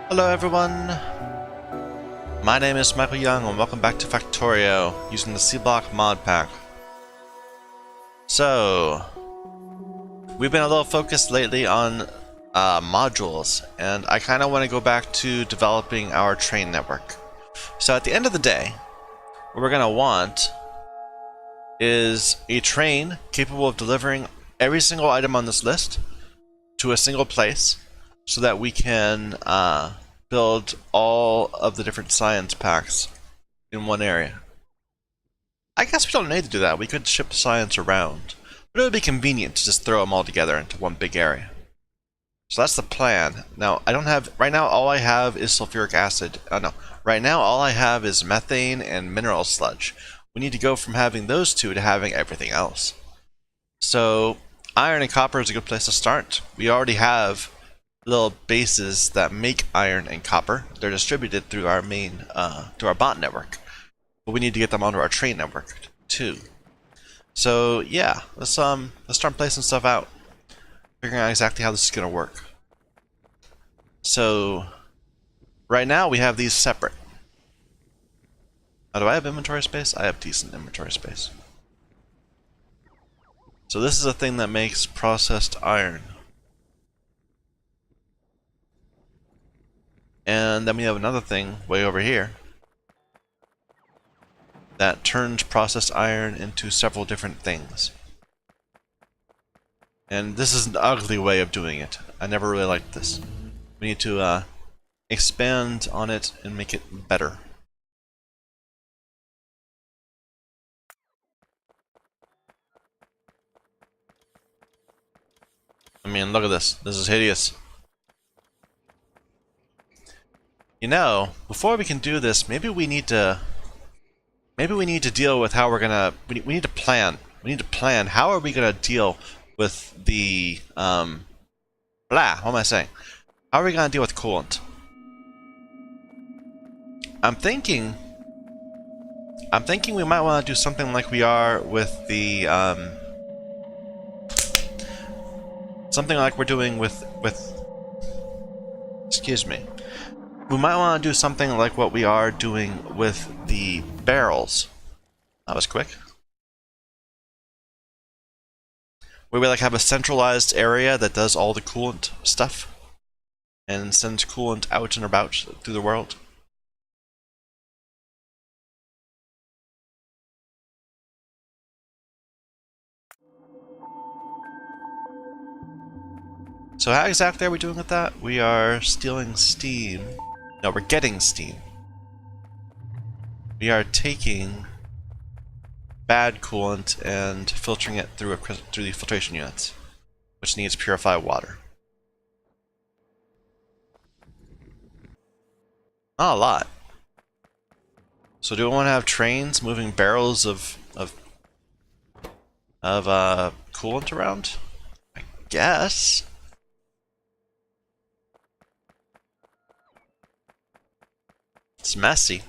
Hello everyone, my name is Michael Young and welcome back to Factorio using the Sea Block Modpack. So, we've been a little focused lately on modules, and I kind of want to go back to developing our train network. So at the end of the day, what we're going to want is a train capable of delivering every single item on this list to a single place, so that we can build all of the different science packs in one area. I guess we don't need to do that. We could ship science around, but it would be convenient to just throw them all together into one big area. So that's the plan. Now, right now all I have is sulfuric acid. No. Right now all I have is methane and mineral sludge. We need to go from having those two to having everything else. So, iron and copper is a good place to start. We already have little bases that make iron and copper. They're distributed through our main, to our bot network. But we need to get them onto our train network too. So yeah, let's start placing stuff out, figuring out exactly how this is gonna work. So right now we have these separate. Do I have inventory space? I have decent inventory space. So this is a thing that makes processed iron. And then we have another thing way over here that turns processed iron into several different things. And this is an ugly way of doing it. I never really liked this. We need to expand on it and make it better. I mean, look at this. This is hideous. You know, before we can do this, maybe we need to deal with how we're gonna. We need to plan. We need to plan how are we gonna deal with the what am I saying? How are we gonna deal with coolant? I'm thinking we might want to do something like we are with the something like we're doing with excuse me. We might want to do something like what we are doing with the barrels. That was quick. Where we like have a centralized area that does all the coolant stuff and sends coolant out and about through the world. So how exactly are we doing with that? We are stealing steam. No, we're getting steam. We are taking bad coolant and filtering it through the filtration units, which needs purified water. Not a lot. So do we want to have trains moving barrels of coolant around? I guess. It's messy.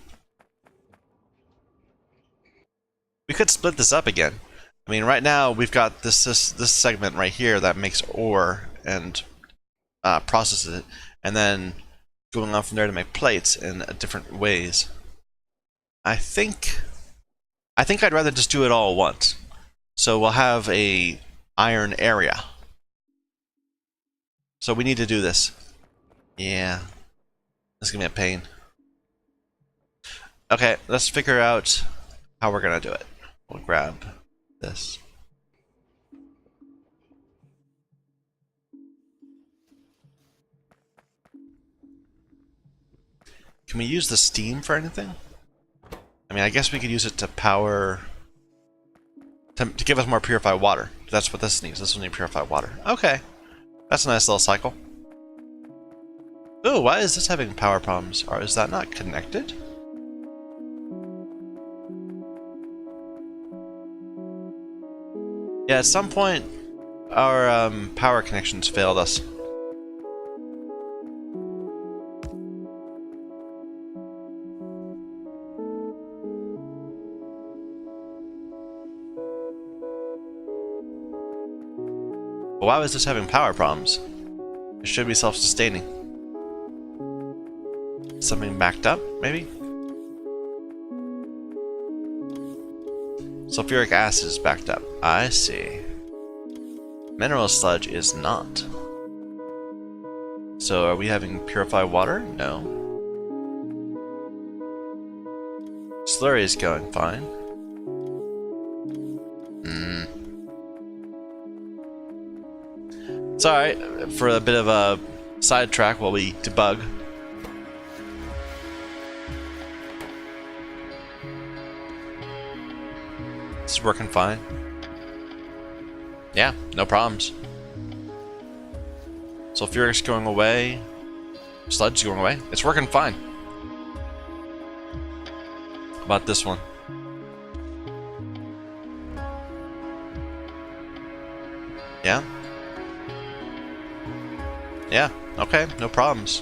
We could split this up again. I mean, right now we've got this segment right here that makes ore and processes it, and then going on from there to make plates in different ways. I think I'd rather just do it all at once. So we'll have a iron area. So we need to do this. Yeah, this is gonna be a pain. Okay, let's figure out how we're gonna do it. We'll grab this. Can we use the steam for anything? I mean, I guess we could use it to power... to give us more purified water. That's what this needs. This will need purified water. Okay. That's a nice little cycle. Ooh, why is this having power problems? Or is that not connected? Yeah, at some point, our power connections failed us. But why was this having power problems? It should be self-sustaining. Something backed up, maybe? Sulfuric acid is backed up. I see. Mineral sludge is not. So are we having purified water? No. Slurry is going fine. It's alright for a bit of a sidetrack while we debug. This is working fine. Yeah, no problems. Sulfuric's going away. Sludge is going away. It's working fine. How about this one? Yeah? Yeah, okay, no problems.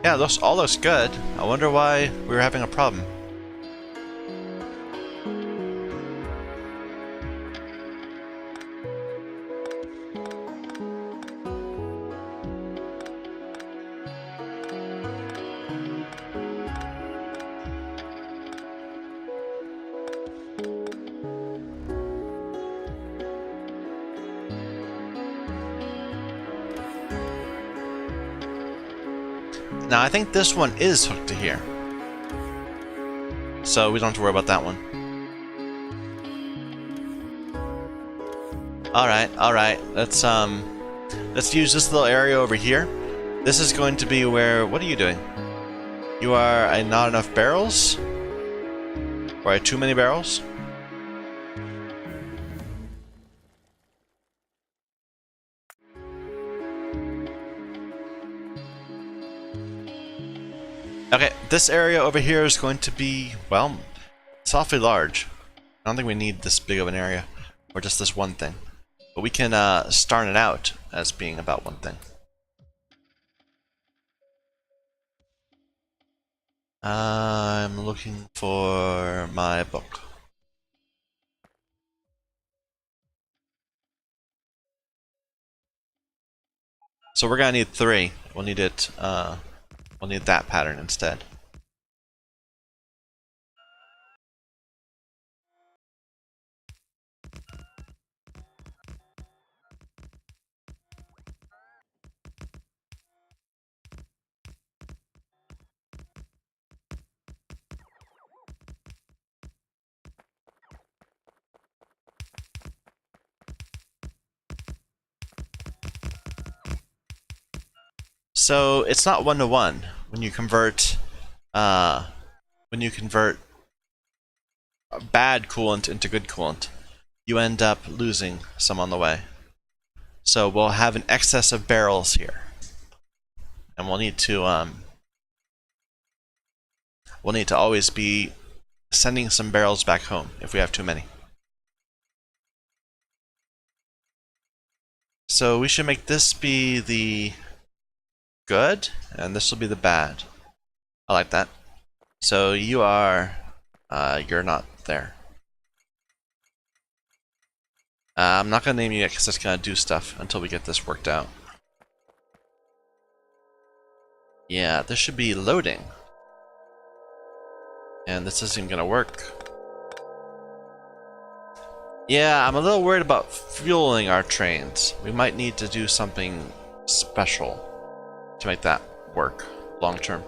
Yeah, this all looks good. I wonder why we were having a problem. Now, I think this one is hooked to here. So we don't have to worry about that one. Alright. Let's use this little area over here. This is going to be where... What are you doing? You are not enough barrels? Or too many barrels? Okay, this area over here is going to be, well, it's awfully large. I don't think we need this big of an area, or just this one thing. But we can start it out as being about one thing. I'm looking for my book. So we're gonna need 3. We'll need it, we'll need that pattern instead. So it's not 1-to-1 when you convert bad coolant into good coolant. You end up losing some on the way. So we'll have an excess of barrels here, and we'll need to always be sending some barrels back home if we have too many. So we should make this be the good, and this will be the bad. I like that. So you are, you're not there. I'm not gonna name you yet because it's gonna do stuff until we get this worked out. Yeah, this should be loading. And this isn't gonna work. Yeah, I'm a little worried about fueling our trains. We might need to do something special to make that work long term.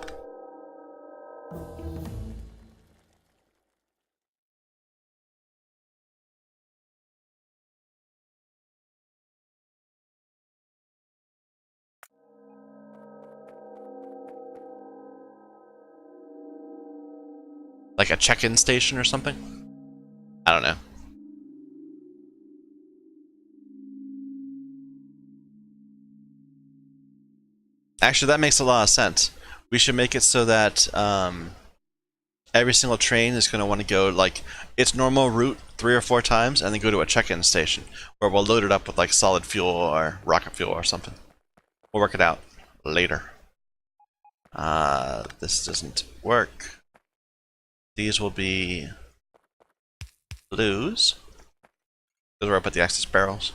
Like a check-in station or something? I don't know. Actually, that makes a lot of sense. We should make it so that every single train is going to want to go like its normal route 3 or 4 times and then go to a check-in station where we'll load it up with like solid fuel or rocket fuel or something. We'll work it out later. This doesn't work. These will be blues. Those are up at the access barrels.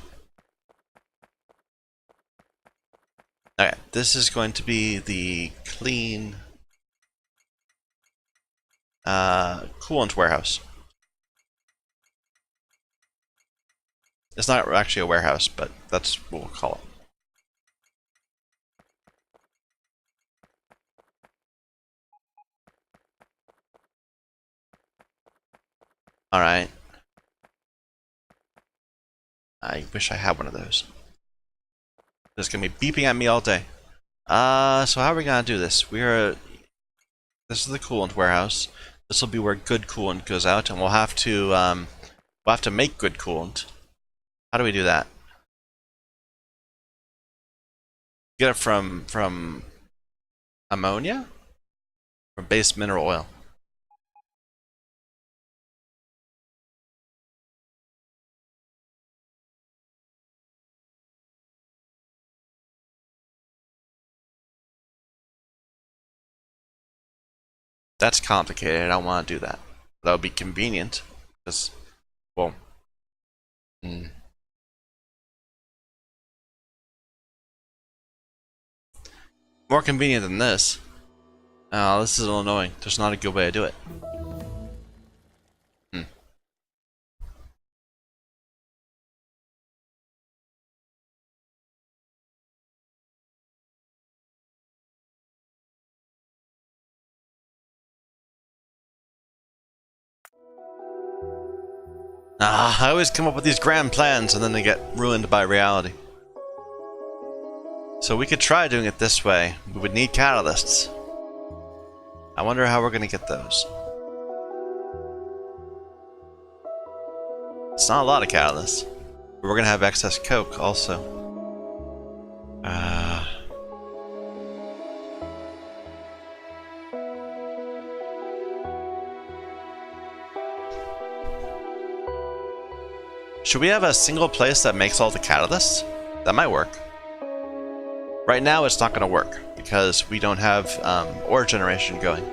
Alright, this is going to be the clean coolant warehouse. It's not actually a warehouse, but that's what we'll call it. Alright. I wish I had one of those. It's gonna be beeping at me all day. So how are we gonna do this? This is the coolant warehouse. This will be where good coolant goes out, and we'll have to make good coolant. How do we do that? Get it from ammonia? From base mineral oil. That's complicated. I don't want to do that. That would be convenient. Because, well, more convenient than this. Oh, this is a little annoying. There's not a good way to do it. I always come up with these grand plans and then they get ruined by reality. So we could try doing it this way. We would need catalysts. I wonder how we're going to get those. It's not a lot of catalysts. But we're going to have excess coke also. Should we have a single place that makes all the catalysts? That might work. Right now it's not going to work because we don't have ore generation going.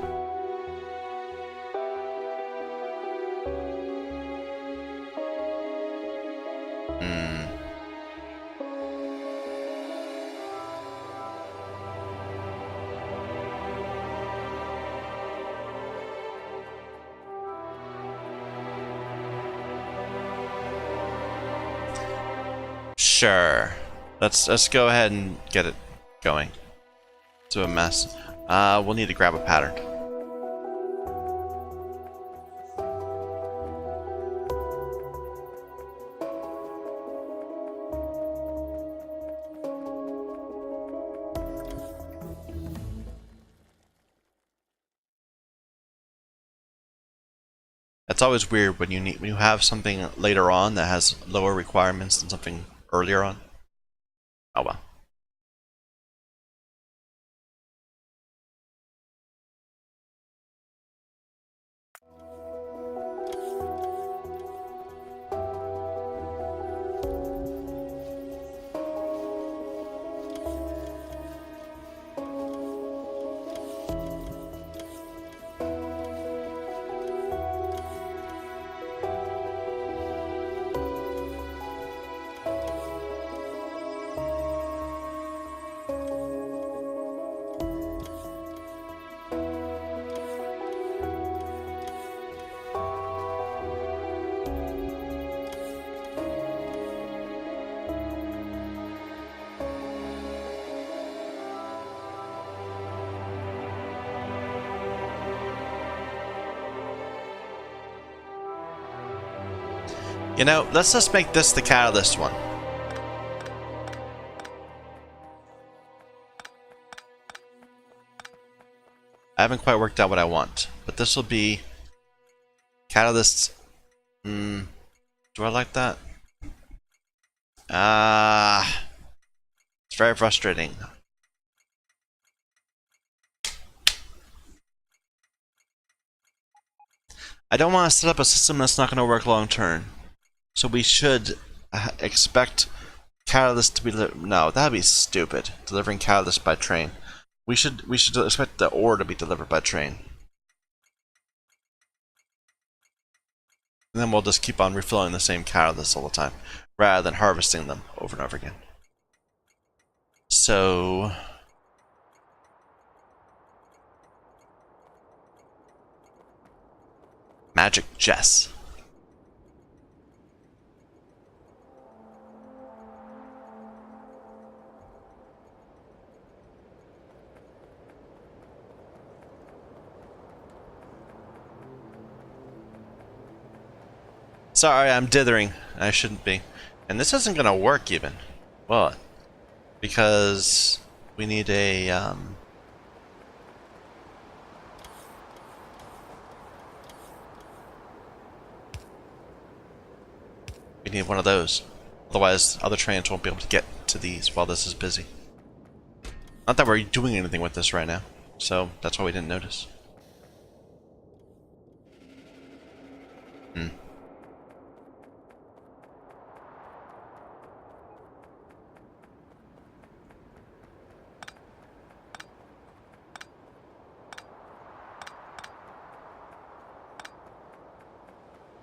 Sure. Let's go ahead and get it going. It's a mess. We'll need to grab a pattern. It's always weird when you have something later on that has lower requirements than something earlier on. Oh well. You know, let's just make this the catalyst one. I haven't quite worked out what I want, but this will be catalysts. Do I like that? It's very frustrating. I don't want to set up a system that's not going to work long term. So we should expect catalyst to be no, that'd be stupid. Delivering catalyst by train. We should expect the ore to be delivered by train. And then we'll just keep on refilling the same catalysts all the time, rather than harvesting them over and over again. So... Magic Jess. Sorry, I'm dithering. I shouldn't be. And this isn't gonna work even. Well, because we need a we need one of those. Otherwise, other trains won't be able to get to these while this is busy. Not that we're doing anything with this right now, so that's why we didn't notice.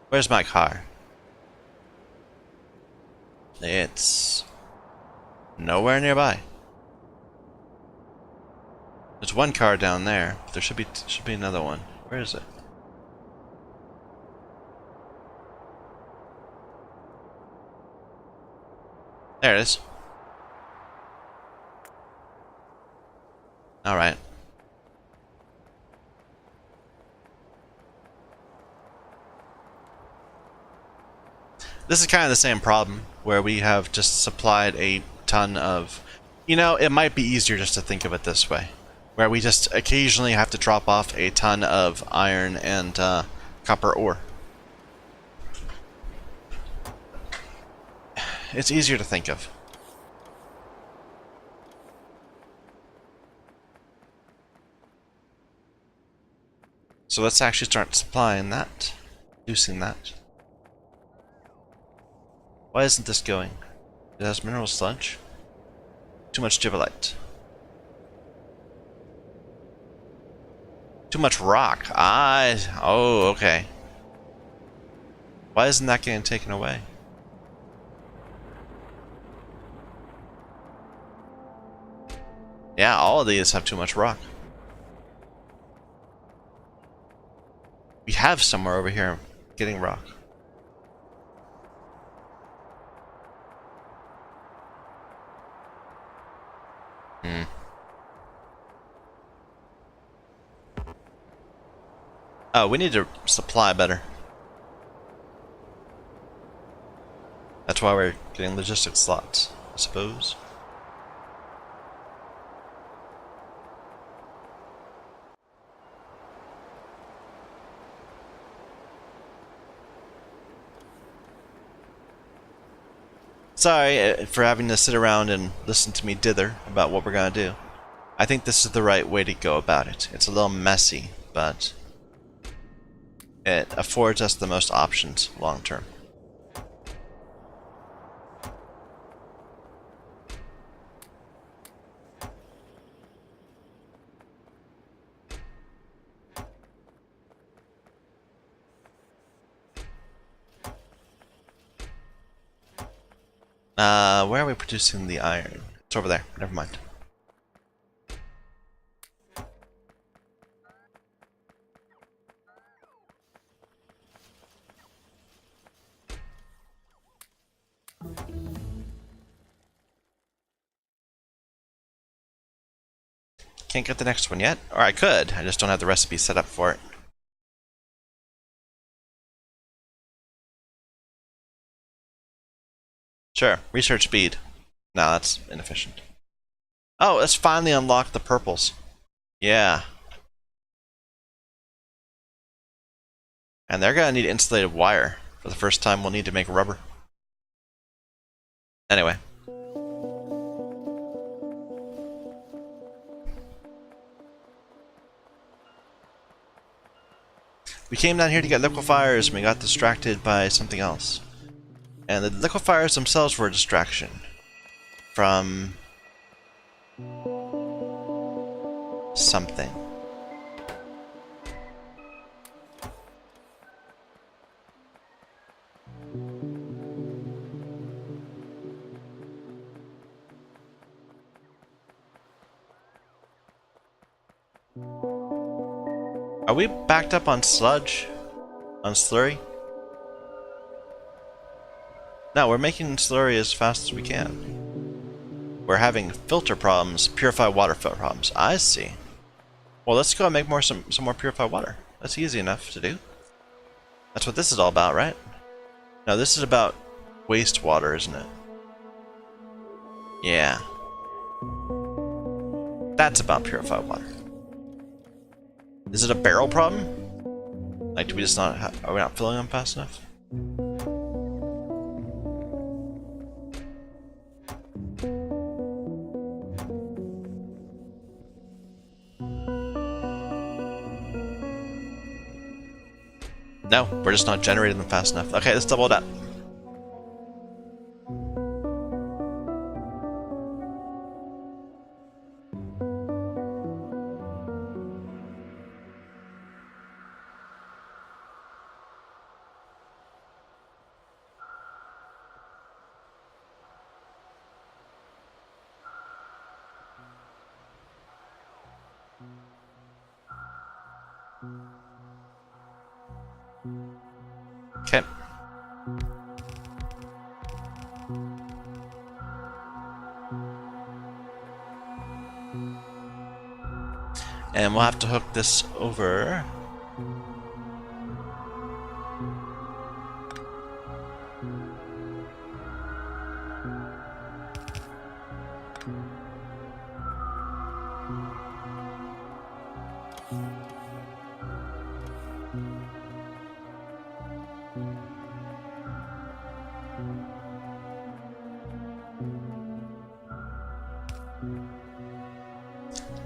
Where's my car? It's nowhere nearby. There's one car down there, but there should be another one. Where is it? There it is. All right. This is kind of the same problem, where we have just supplied a ton of... You know, it might be easier just to think of it this way, where we just occasionally have to drop off a ton of iron and copper ore. It's easier to think of. So let's actually start supplying that, producing that. Why isn't this going? It has mineral sludge. Too much gibbelite. Too much rock. Oh, okay. Why isn't that getting taken away? Yeah, all of these have too much rock. We have somewhere over here getting rock. Oh, we need to supply better. That's why we're getting logistics slots, I suppose. Sorry for having to sit around and listen to me dither about what we're gonna do. I think this is the right way to go about it. It's a little messy, but it affords us the most options long term. Where are we producing the iron? It's over there. Never mind. Can't get the next one yet? Or I could. I just don't have the recipe set up for it. Sure. Research speed. No, that's inefficient. Oh, let's finally unlock the purples. Yeah. And they're gonna need insulated wire. For the first time, we'll need to make rubber. Anyway. We came down here to get liquefiers and we got distracted by something else. And the liquefiers themselves were a distraction from something. Are we backed up on sludge? On slurry? No, we're making slurry as fast as we can. We're having filter problems, purified water filter problems. I see. Well, let's go and make some more purified water. That's easy enough to do. That's what this is all about, right? No, this is about wastewater, isn't it? Yeah. That's about purified water. Is it a barrel problem? Like, do we just not are we not filling them fast enough? No, we're just not generating them fast enough. Okay, let's double that. Okay. And we'll have to hook this over.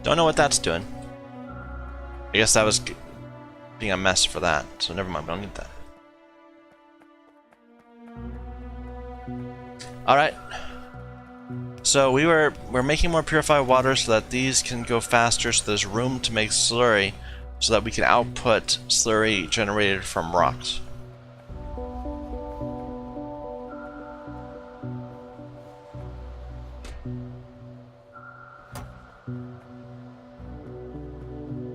Don't know what that's doing. I guess that was being a mess for that, so never mind, we don't need that. Alright. So we're making more purified water so that these can go faster, so there's room to make slurry, so that we can output slurry generated from rocks.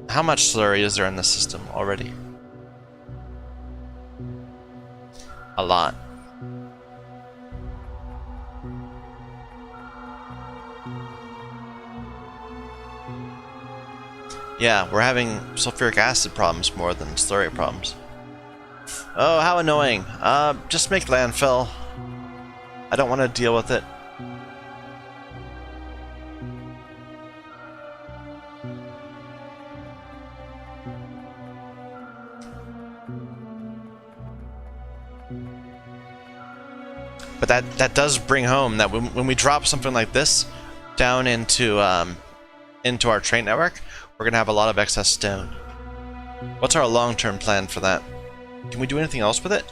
How much slurry is there in the system already? A lot. Yeah, we're having sulfuric acid problems more than slurry problems. Oh, how annoying. Just make landfill. I don't want to deal with it. But that does bring home that when we drop something like this down into our train network, we're gonna have a lot of excess stone. What's our long-term plan for that? Can we do anything else with it?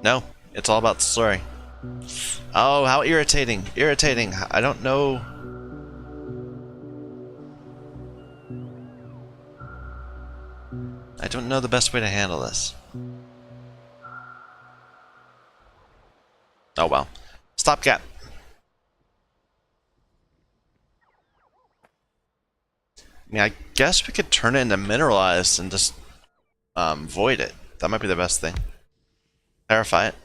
No, it's all about slurry. Oh, how irritating. Irritating. I don't know. I don't know the best way to handle this. Oh well. Stopgap. I mean, I guess we could turn it into mineralized and just void it. That might be the best thing. Clarify it.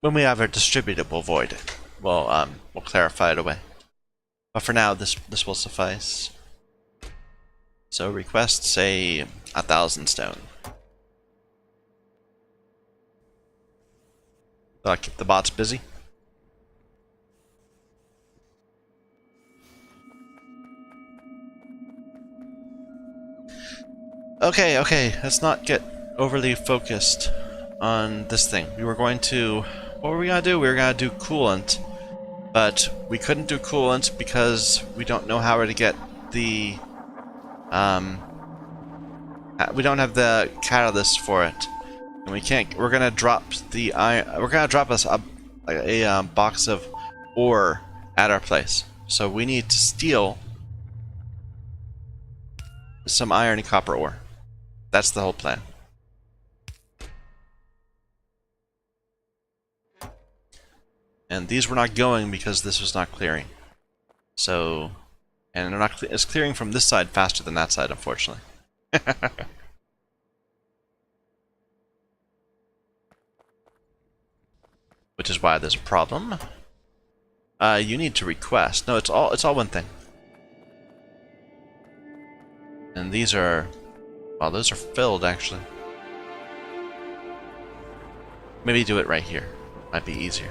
When we have it distributed, we'll void it. We'll clarify it away. But for now, this will suffice. So request, say, 1,000 stone. That'll keep the bots busy. Okay, let's not get overly focused on this thing. We were going to... What were we gonna do? We were gonna do coolant, but we couldn't do coolant because we don't know how to get the... we don't have the catalyst for it. And we can't... We're gonna drop the iron... We're gonna drop us a box of ore at our place. So we need to steal some iron and copper ore. That's the whole plan. And these were not going because this was not clearing. So, and they're not it's clearing from this side faster than that side, unfortunately. Which is why there's a problem. You need to request. No, it's all one thing. And these are, well, those are filled actually. Maybe do it right here. Might be easier.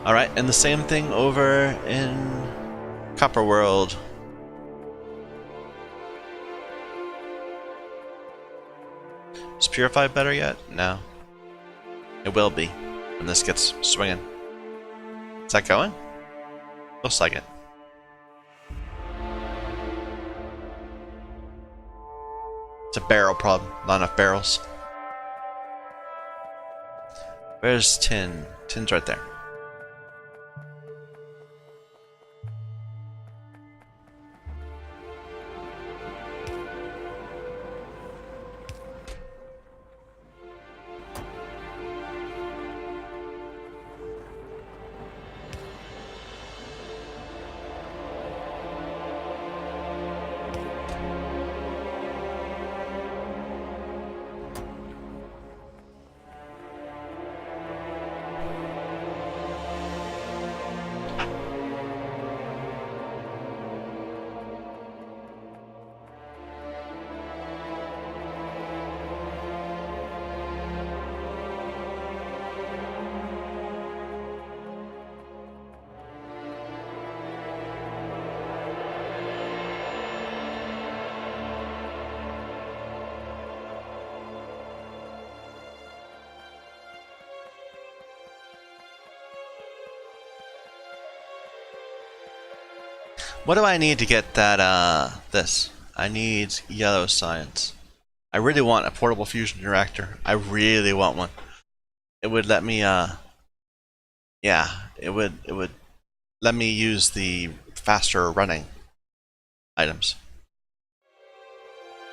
Alright, and the same thing over in Copper World. Is Purify better yet? No. It will be when this gets swinging. Is that going? Looks like it. It's a barrel problem. Not enough barrels. Where's tin? Tin's right there. What do I need to get that, this? I need yellow science. I really want a portable fusion reactor. I really want one. It would let me, yeah, it would let me use the faster running items.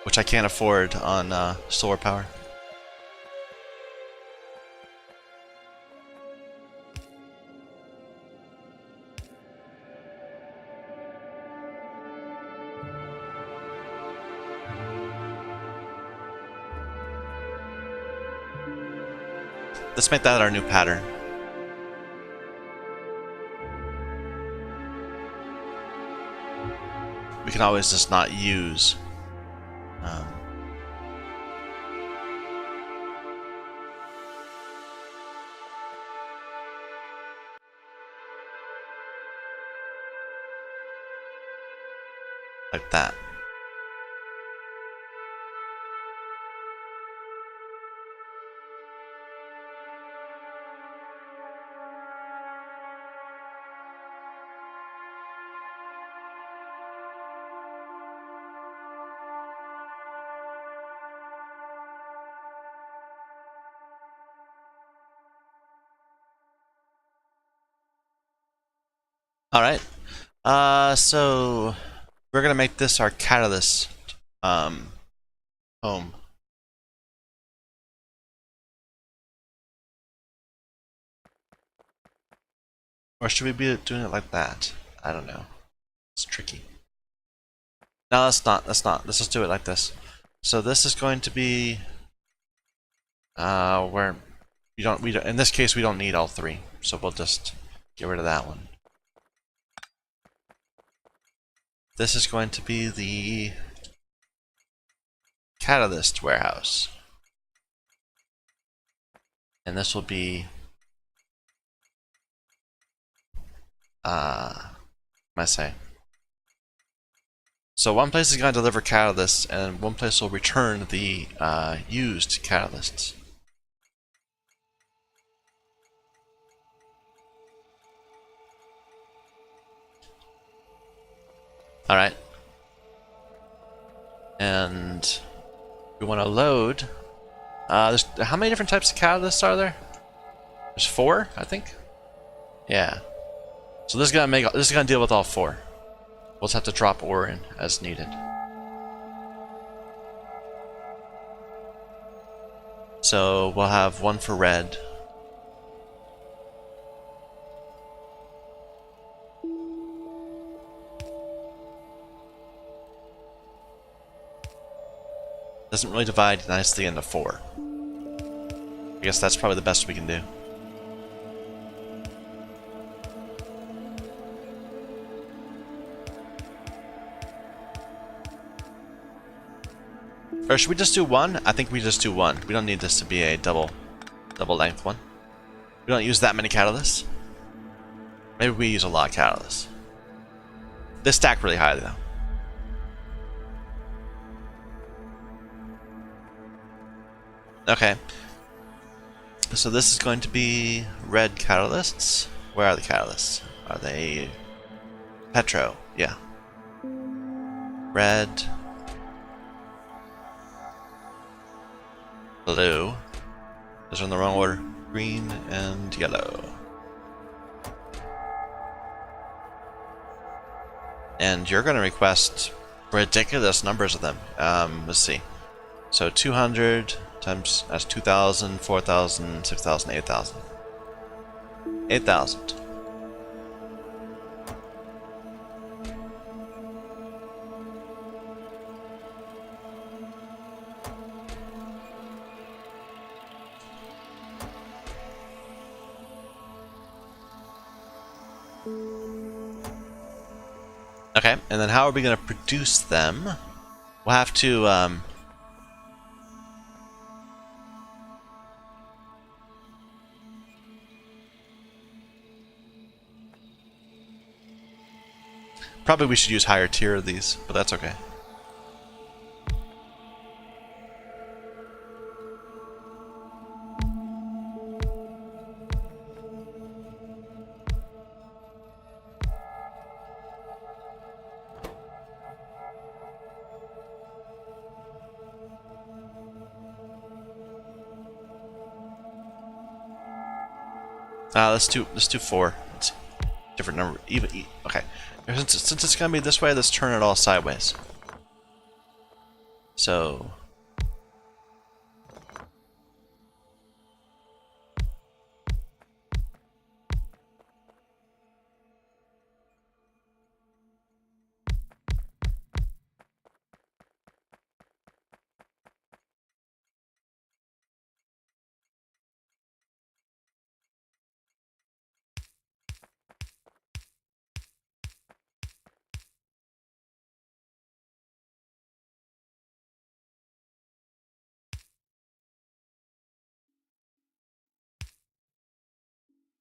Which I can't afford on, solar power. Let's make that our new pattern. We can always just not use like that. Alright. So we're gonna make this our catalyst home. Or should we be doing it like that? I don't know. It's tricky. No, let's not. Let's just do it like this. So this is going to be where we don't in this case we don't need all three. So we'll just get rid of that one. This is going to be the catalyst warehouse. And this will be I say. So one place is going to deliver catalysts, and one place will return the used catalysts. Alright. And we want to load. How many different types of catalysts are there? There's 4, I think. Yeah. So this is gonna deal with all 4. We'll just have to drop ore in as needed. So we'll have 1 for red. Doesn't really divide nicely into 4. I guess that's probably the best we can do. Or should we just do 1? I think we just do 1. We don't need this to be a double length one. We don't use that many catalysts. Maybe we use a lot of catalysts. They stack really high though. Okay. So this is going to be red catalysts. Where are the catalysts? Are they petro? Yeah. Red. Blue. Those are in the wrong order. Green and yellow. And you're going to request ridiculous numbers of them. Let's see. So 200 times, that's 2,000, 4,000, 6,000, 8,000. 8,000. Okay, and then how are we going to produce them? We'll have to, probably we should use higher tier of these, but that's okay. Let's do 4. It's different number. Okay. Since it's gonna be this way, let's turn it all sideways. So.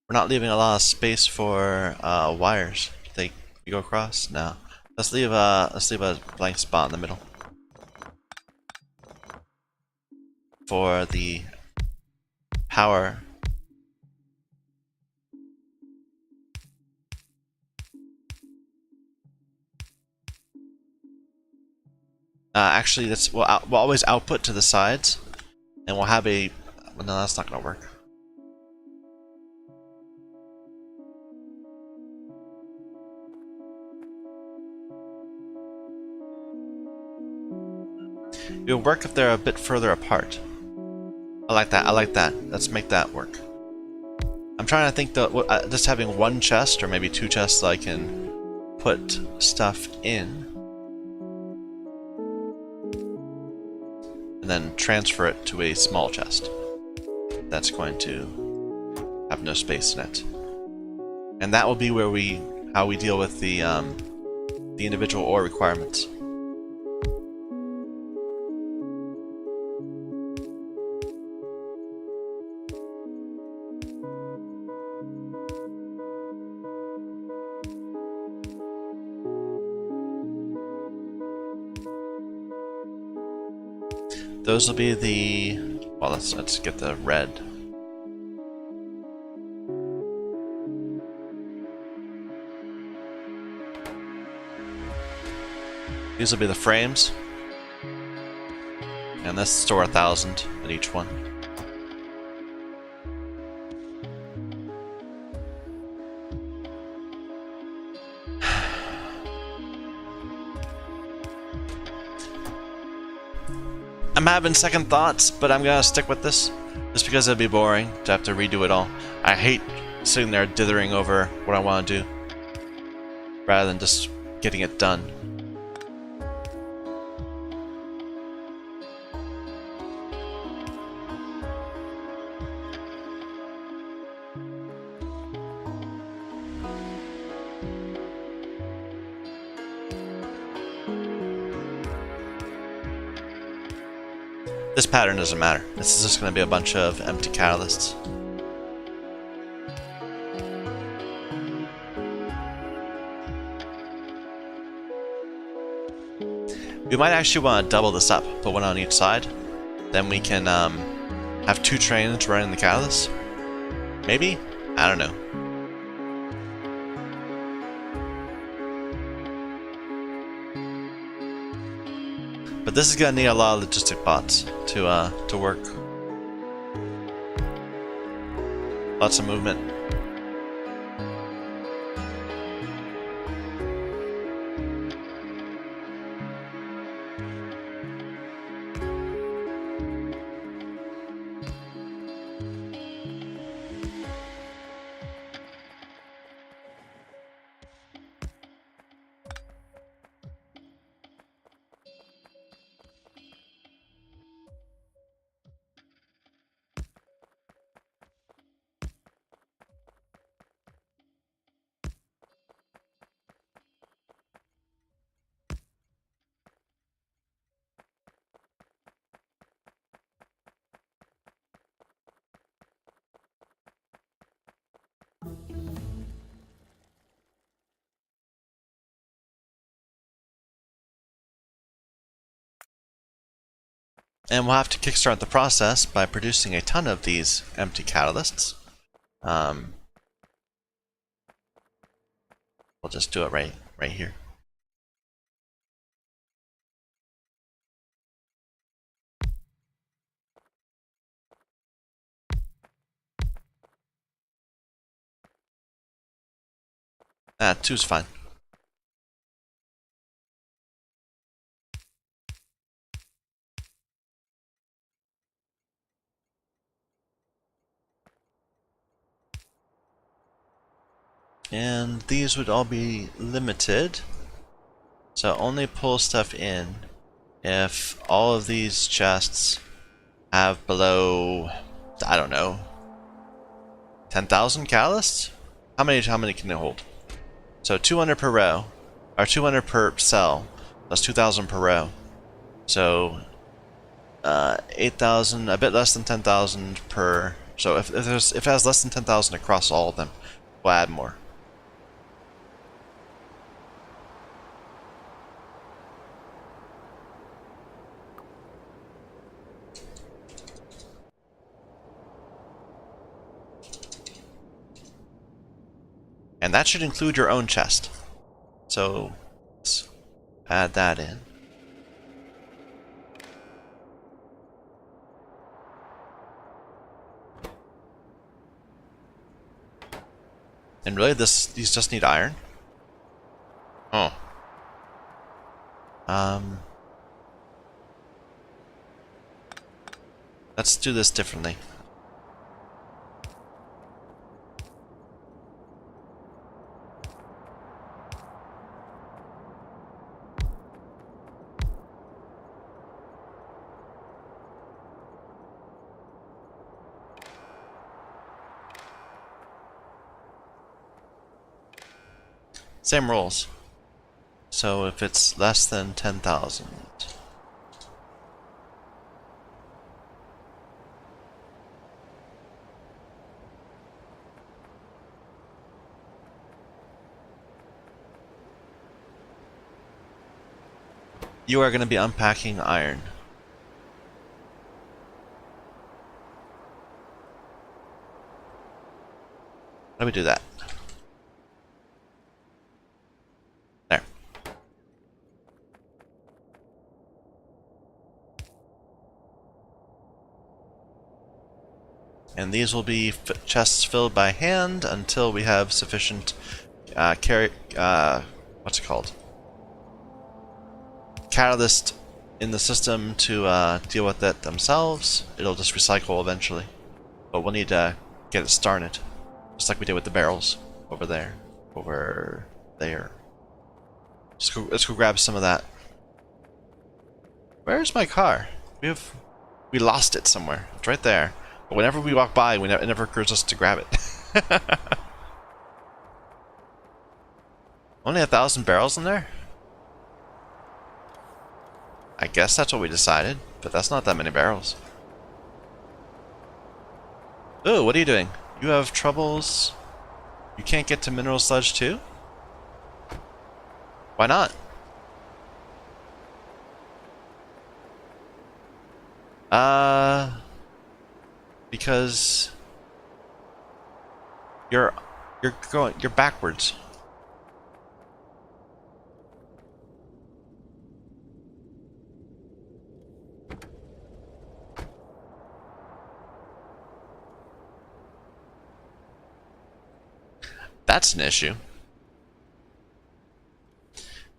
We're not leaving a lot of space for wires. They go across? No. Let's leave a blank spot in the middle for the power. Actually, we'll always output to the sides, and we'll have a. Well, no, that's not gonna work. It would work if they're a bit further apart. I like that. I like that. Let's make that work. I'm trying to think that just having 1 chest or maybe 2 chests so I can put stuff in, and then transfer it to a small chest. That's going to have no space in it, and that will be where how we deal with the individual ore requirements. those will be the... Well, let's get the red. These will be the frames. And let's store 1,000 at each one. I'm having second thoughts, but I'm gonna stick with this. Just because it'd be boring to have to redo it all. I hate sitting there dithering over what I want to do, rather than just getting it done. This pattern doesn't matter. This is just going to be a bunch of empty catalysts. We might actually want to double this up, put one on each side. Then we can have 2 trains running the catalysts. Maybe? I don't know. But this is gonna need a lot of logistic bots to work. Lots of movement. And we'll have to kickstart the process by producing a ton of these empty catalysts. We'll just do it right here. Ah, 2's fine. And these would all be limited, so only pull stuff in if all of these chests have below, I don't know, 10,000 catalysts? How many can it hold? So 200 per row, or 200 per cell, that's 2,000 per row. So 8,000, a bit less than 10,000 per. So if it has less than 10,000 across all of them, we'll add more. And that should include your own chest. So let's add that in. And really, these just need iron? Oh. Let's do this differently. Same rules. So if it's less than 10,000, you are going to be unpacking iron. Let me do that. There. And these will be chests filled by hand until we have sufficient what's it called? Catalyst in the system to deal with it themselves. It'll just recycle eventually. But we'll need to get it started. Just like we did with the barrels over there. Over there. Let's go grab some of that. Where's my car? We lost it somewhere. It's right there. But whenever we walk by, it never occurs us to grab it. Only 1,000 barrels in there? I guess that's what we decided, but that's not that many barrels. Ooh, what are you doing? You have troubles? You can't get to mineral sludge too? Why not? Because you're backwards. That's an issue.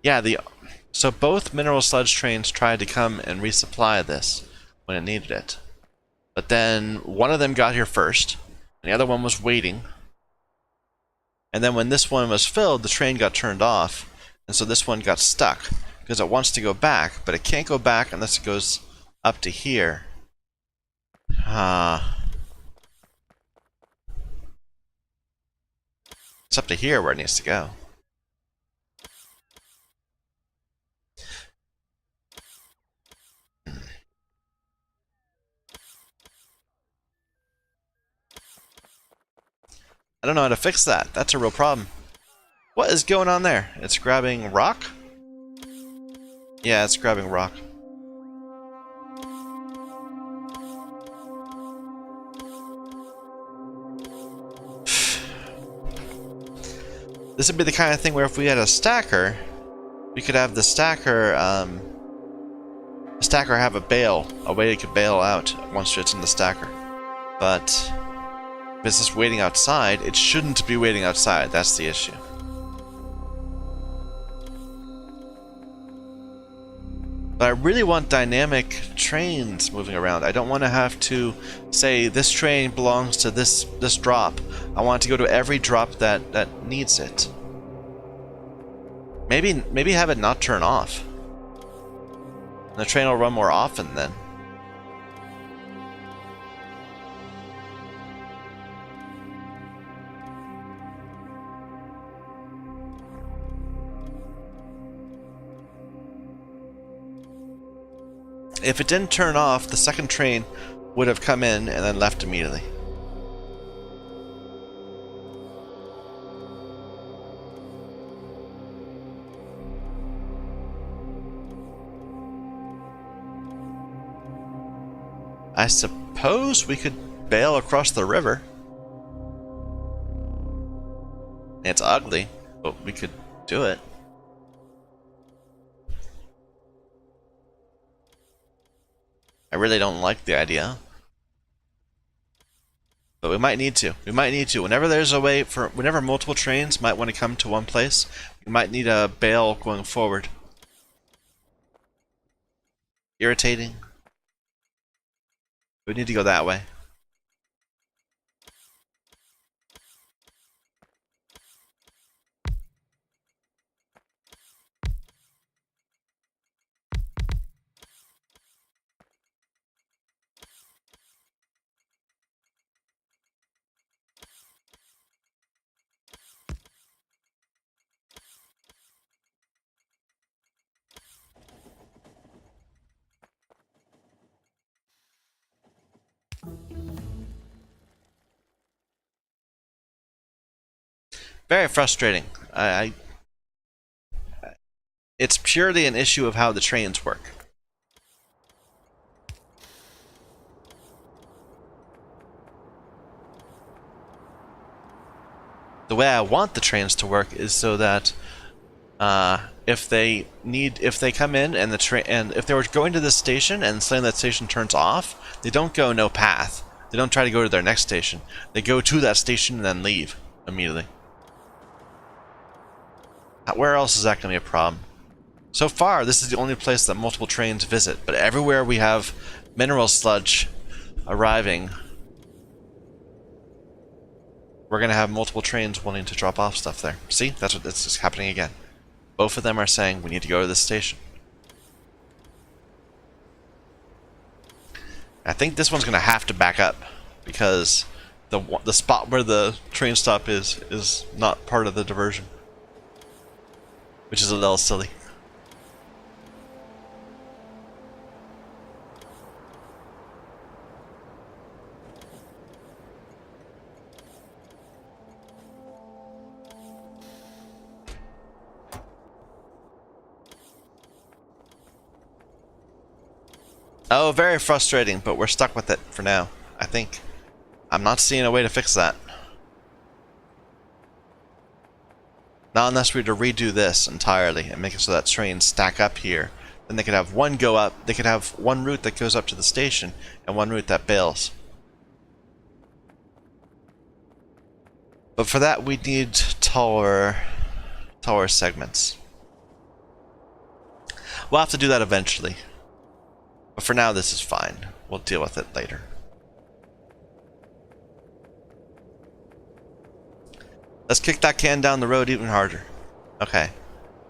Yeah, so both mineral sludge trains tried to come and resupply this when it needed it. But then one of them got here first, and the other one was waiting. And then when this one was filled, the train got turned off, and so this one got stuck because it wants to go back, but it can't go back unless it goes up to here. It's up to here where it needs to go. I don't know how to fix that. That's a real problem. What is going on there? It's grabbing rock? Yeah, it's grabbing rock. This would be the kind of thing where if we had a stacker, we could have the stacker have a bail, a way it could bail out once it's in the stacker. But if it's just waiting outside, it shouldn't be waiting outside. That's the issue. But I really want dynamic trains moving around. I don't want to have to say this train belongs to this drop. I want it to go to every drop that needs it. Maybe have it not turn off. And the train will run more often then. If it didn't turn off, the second train would have come in and then left immediately. I suppose we could bail across the river. It's ugly, but we could do it. I really don't like the idea. But we might need to. We might need to. Whenever there's a way for... Whenever multiple trains might want to come to one place, we might need a bail going forward. Irritating. We need to go that way. Very frustrating. It's purely an issue of how the trains work. The way I want the trains to work is so that if they come in and the train, and if they were going to this station and suddenly that station turns off, they don't go no path. They don't try to go to their next station. They go to that station and then leave immediately. Where else is that going to be a problem? So far, this is the only place that multiple trains visit, but everywhere we have mineral sludge arriving, we're going to have multiple trains wanting to drop off stuff there. See? That's just happening again. Both of them are saying, we need to go to this station. I think this one's going to have to back up, because the spot where the train stop is not part of the diversion. Which is a little silly. Oh, very frustrating, but we're stuck with it for now, I think. I'm not seeing a way to fix that. Not unless we were to redo this entirely and make it so that trains stack up here. Then they could have one go up, they could have one route that goes up to the station and one route that bails. But for that we need taller segments. We'll have to do that eventually. But for now this is fine. We'll deal with it later. Let's kick that can down the road even harder. Okay.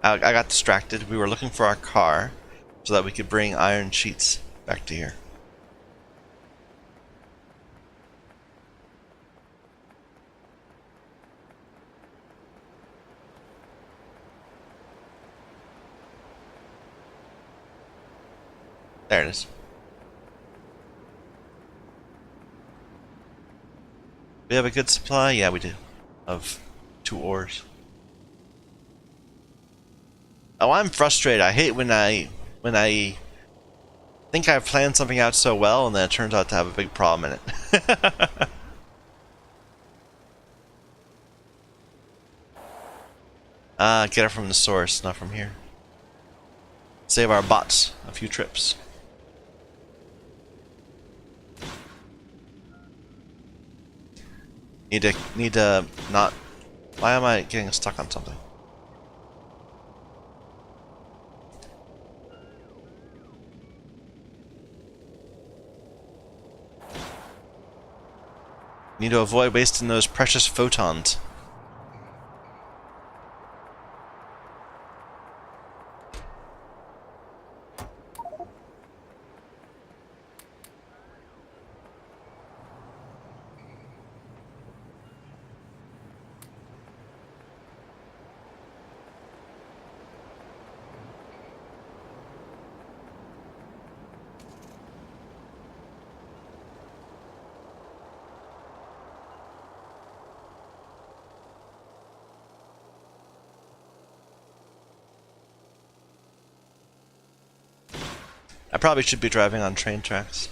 I got distracted. We were looking for our car so that we could bring iron sheets back to here. There it is. We have a good supply? Yeah, we do. Of 2 ores. Oh, I'm frustrated. I hate when I think I've planned something out so well and then it turns out to have a big problem in it. Get it from the source, not from here. Save our bots a few trips. Need to not. Why am I getting stuck on something? Need to avoid wasting those precious photons. I probably should be driving on train tracks.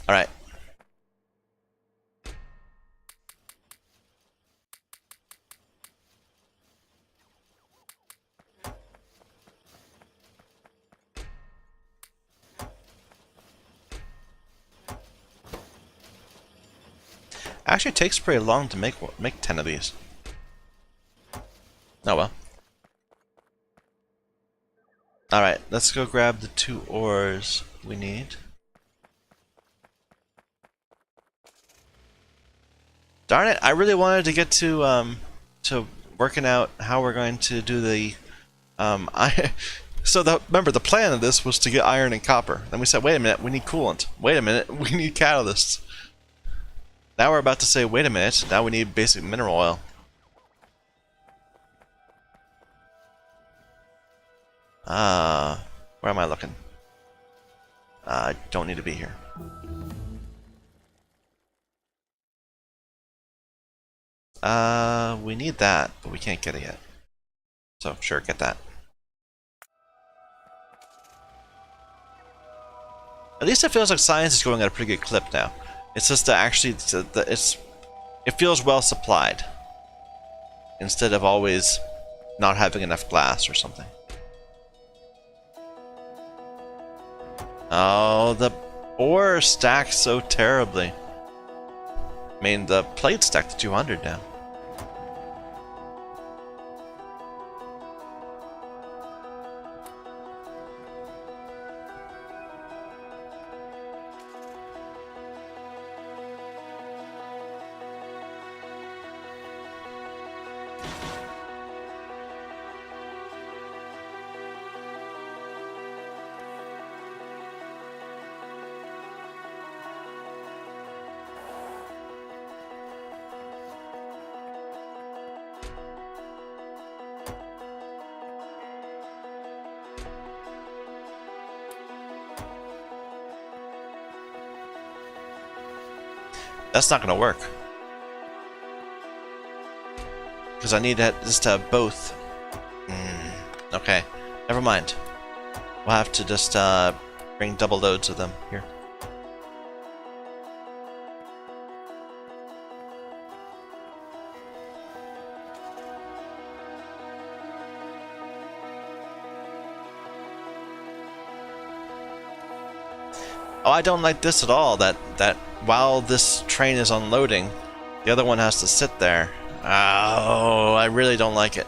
Alright. Actually, it takes pretty long to make 10 of these. Oh well. Alright, let's go grab the 2 ores we need. Darn it, I really wanted to get to working out how we're going to do the remember the plan of this was to get iron and copper. Then we said, wait a minute, we need coolant. Wait a minute, we need catalysts. Now we're about to say, wait a minute, now we need basic mineral oil. Where am I looking? I don't need to be here. We need that, but we can't get it yet. So, sure, get that. At least it feels like science is going at a pretty good clip now. It's just that actually, it feels well supplied. Instead of always not having enough glass or something. Oh, the ore stacks so terribly. I mean, the plate stacked to 200 now. That's not going to work. Because I need just to have both. Okay, never mind. We'll have to just bring double loads of them here. Oh, I don't like this at all. That while this train is unloading, the other one has to sit there. Oh, I really don't like it.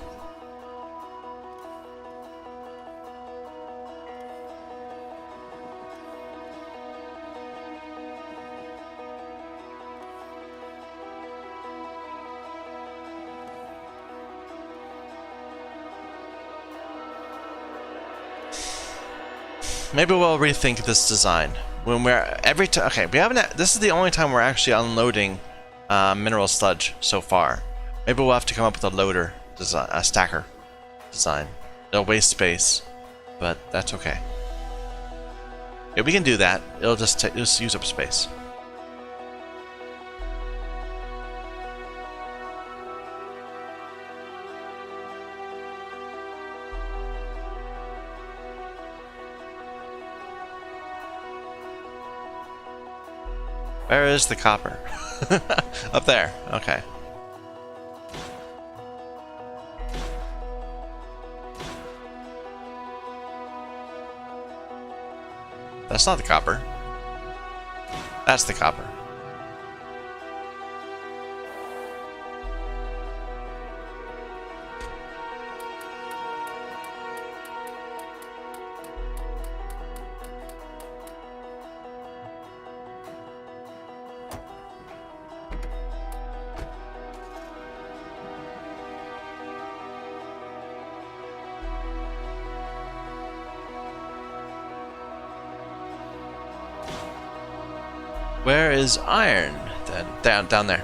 Maybe we'll rethink this design. When we're okay, we haven't. This is the only time we're actually unloading mineral sludge so far. Maybe we'll have to come up with a loader design, a stacker design. It'll waste space, but that's okay. Yeah, we can do that. It'll just use up space. Where is the copper? Up there. Okay. That's not the copper. That's the copper. Where is iron? Then down there.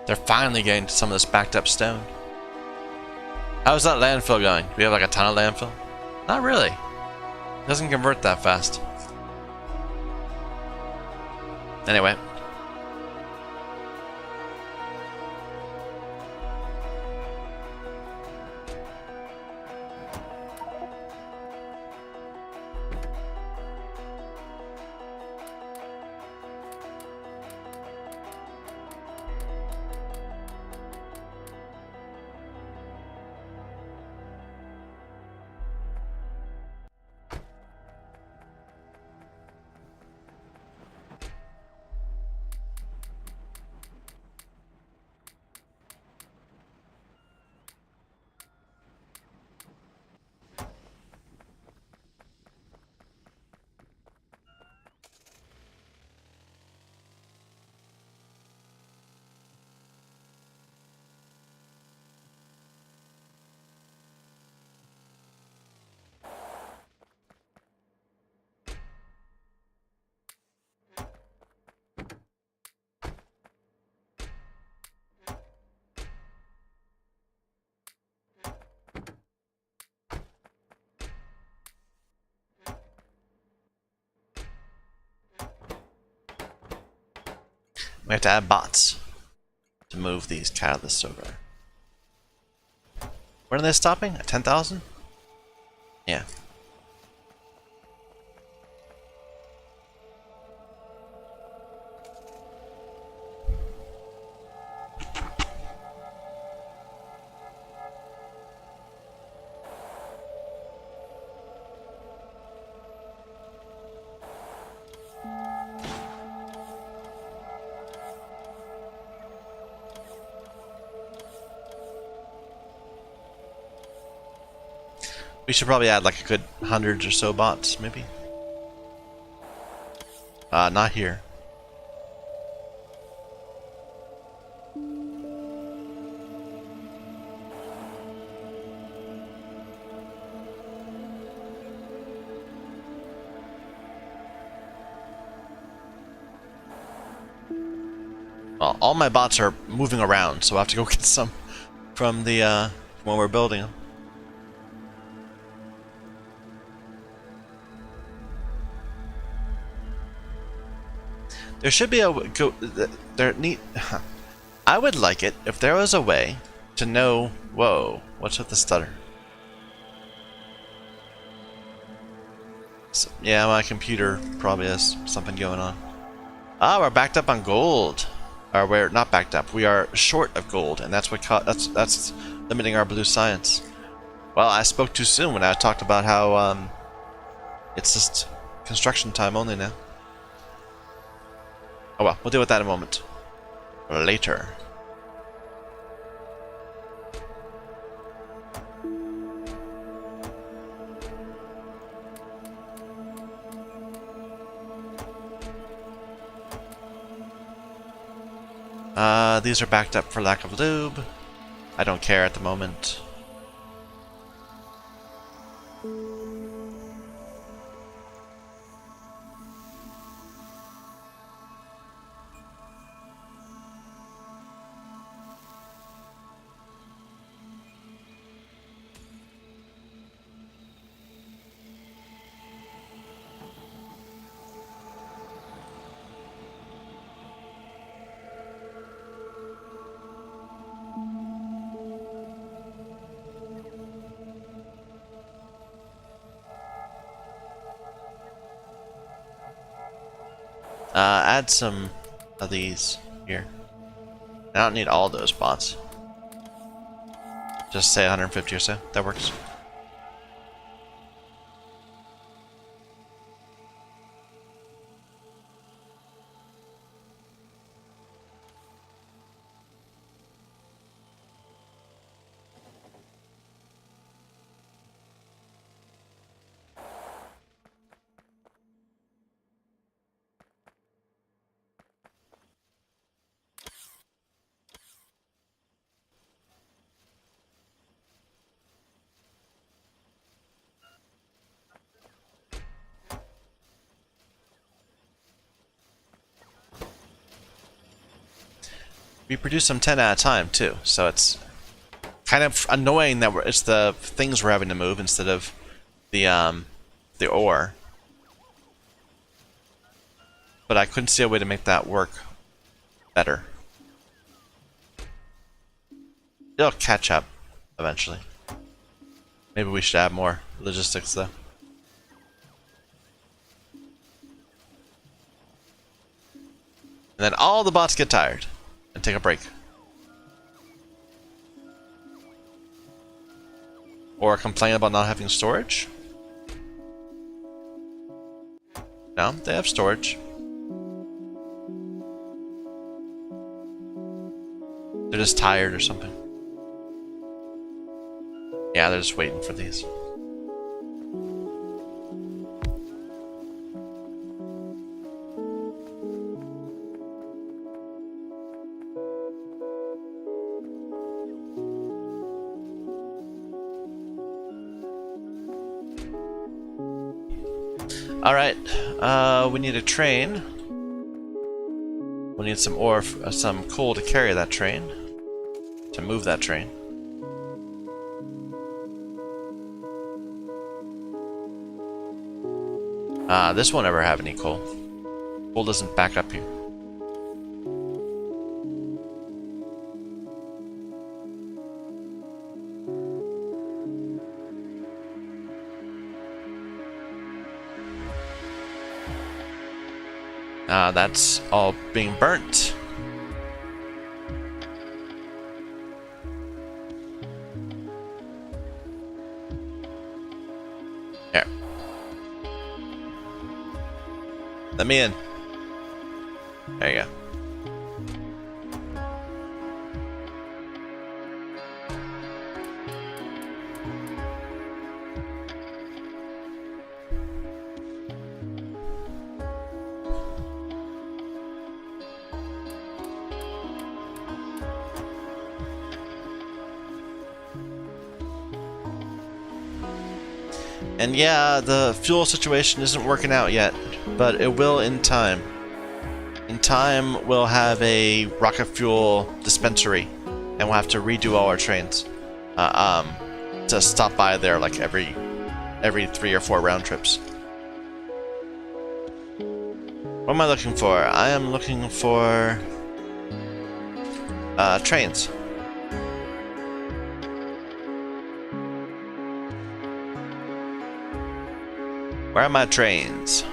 They're finally getting to some of this backed up stone. How's that landfill going? Do we have like a ton of landfill? Not really. It doesn't convert that fast. Anyway. We have to add bots to move these catalysts over. When are they stopping? At 10,000? Yeah. We should probably add like a good 100 or so bots, maybe. Not here. Well, all my bots are moving around, so I have to go get some from the when we're building them. There should be a go. There need. I would like it if there was a way to know. Whoa! What's with the stutter? So, yeah, my computer probably has something going on. Ah, we're backed up on gold. Or we're not backed up. We are short of gold, and that's what that's limiting our blue science. Well, I spoke too soon when I talked about how it's just construction time only now. Oh well, we'll deal with that in a moment. Later. These are backed up for lack of lube. I don't care at the moment. Add some of these here. I don't need all those bots. Just say 150 or so. That works. We produce them 10 at a time too, so it's kind of annoying that it's the things we're having to move instead of the ore. But I couldn't see a way to make that work better. It'll catch up eventually. Maybe we should add more logistics though. And then all the bots get tired and take a break. Or complain about not having storage. No, they have storage. They're just tired or something. Yeah, they're just waiting for these. Alright, we need a train. We need some ore, some coal to carry that train. To move that train. This won't ever have any coal. Coal doesn't back up here. That's all being burnt. Here. Let me in. There you go. And yeah, the fuel situation isn't working out yet, but it will in time. In time, we'll have a rocket fuel dispensary, and we'll have to redo all our trains to stop by there like every 3 or 4 round trips. What am I looking for? I am looking for trains. Where are my trains?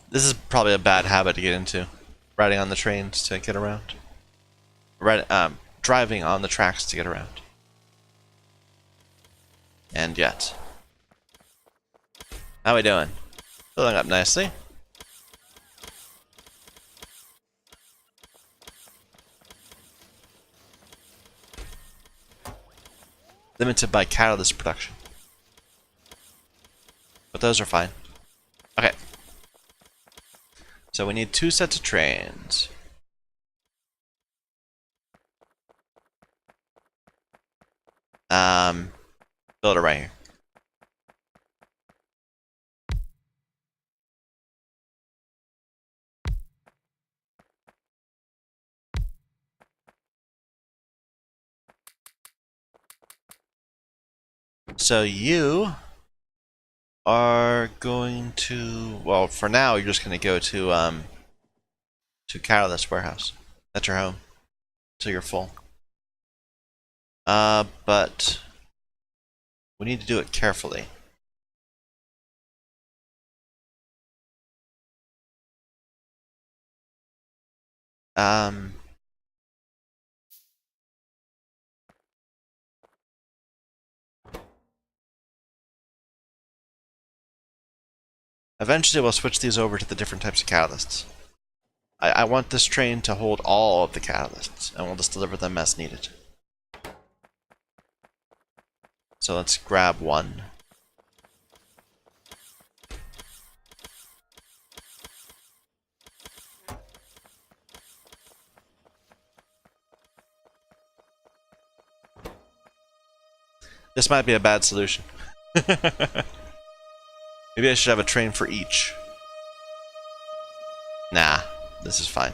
This is probably a bad habit to get into, riding on the trains to get around. Driving on the tracks to get around. And yet. How we doing? Filling up nicely. Limited by catalyst production. But those are fine. Okay. So we need 2 sets of trains. Build it right here. So you are going to, well, for now you're just going to go to Catalyst Warehouse. That's your home. So you're full. But we need to do it carefully. Eventually we'll switch these over to the different types of catalysts. I want this train to hold all of the catalysts, and we'll just deliver them as needed. So let's grab one. This might be a bad solution. Maybe I should have a train for each. Nah, this is fine.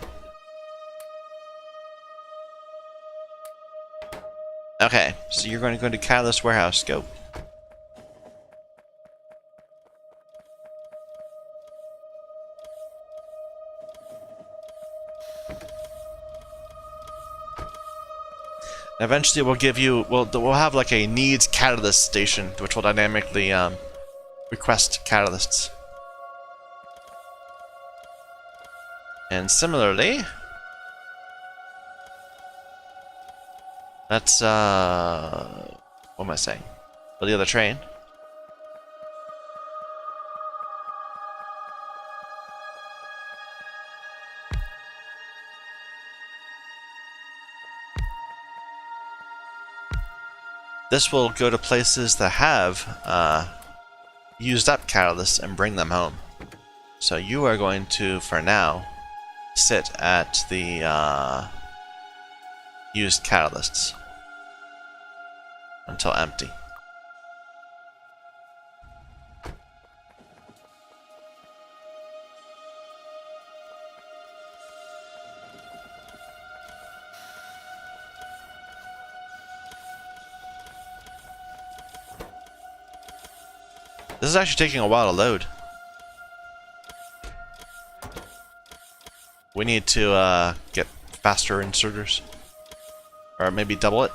Okay, so you're going to go to Catalyst Warehouse. Go. Eventually, we'll give you. We'll have like a needs catalyst station, which will dynamically request catalysts. And similarly, let's what am I saying? For the other train. This will go to places that have used up catalysts and bring them home. So you are going to, for now, sit at the used catalysts until empty. This is actually taking a while to load. We need to get faster inserters. Or maybe double it.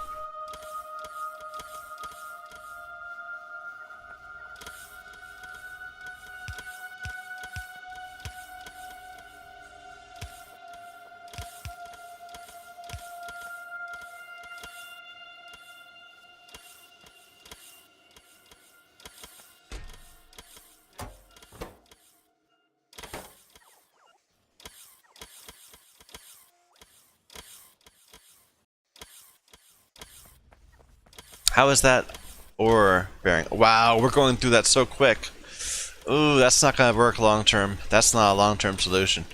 How is that ore bearing? Wow, we're going through that so quick. Ooh, that's not going to work long term. That's not a long term solution.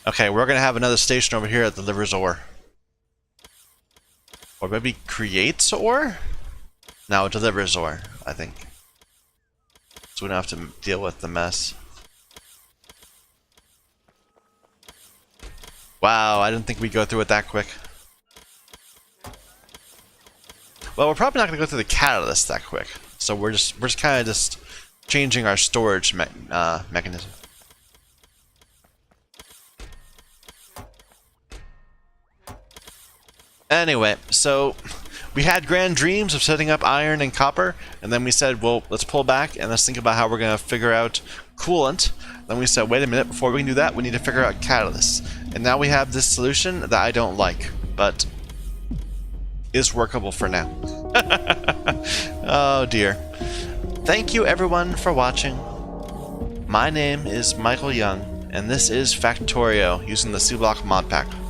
Okay, we're going to have another station over here that delivers ore. Or maybe creates ore? No, it delivers ore, I think. So we don't have to deal with the mess. Wow, I didn't think we'd go through it that quick. Well, we're probably not going to go through the catalyst that quick. So we're just kind of just changing our storage mechanism. Anyway, so we had grand dreams of setting up iron and copper, and then we said, well, let's pull back and let's think about how we're going to figure out coolant. Then we said, wait a minute, before we can do that, we need to figure out catalysts. And now we have this solution that I don't like, but is workable for now. Oh dear. Thank you everyone for watching. My name is Michael Young, and this is Factorio using the Sea Block Modpack.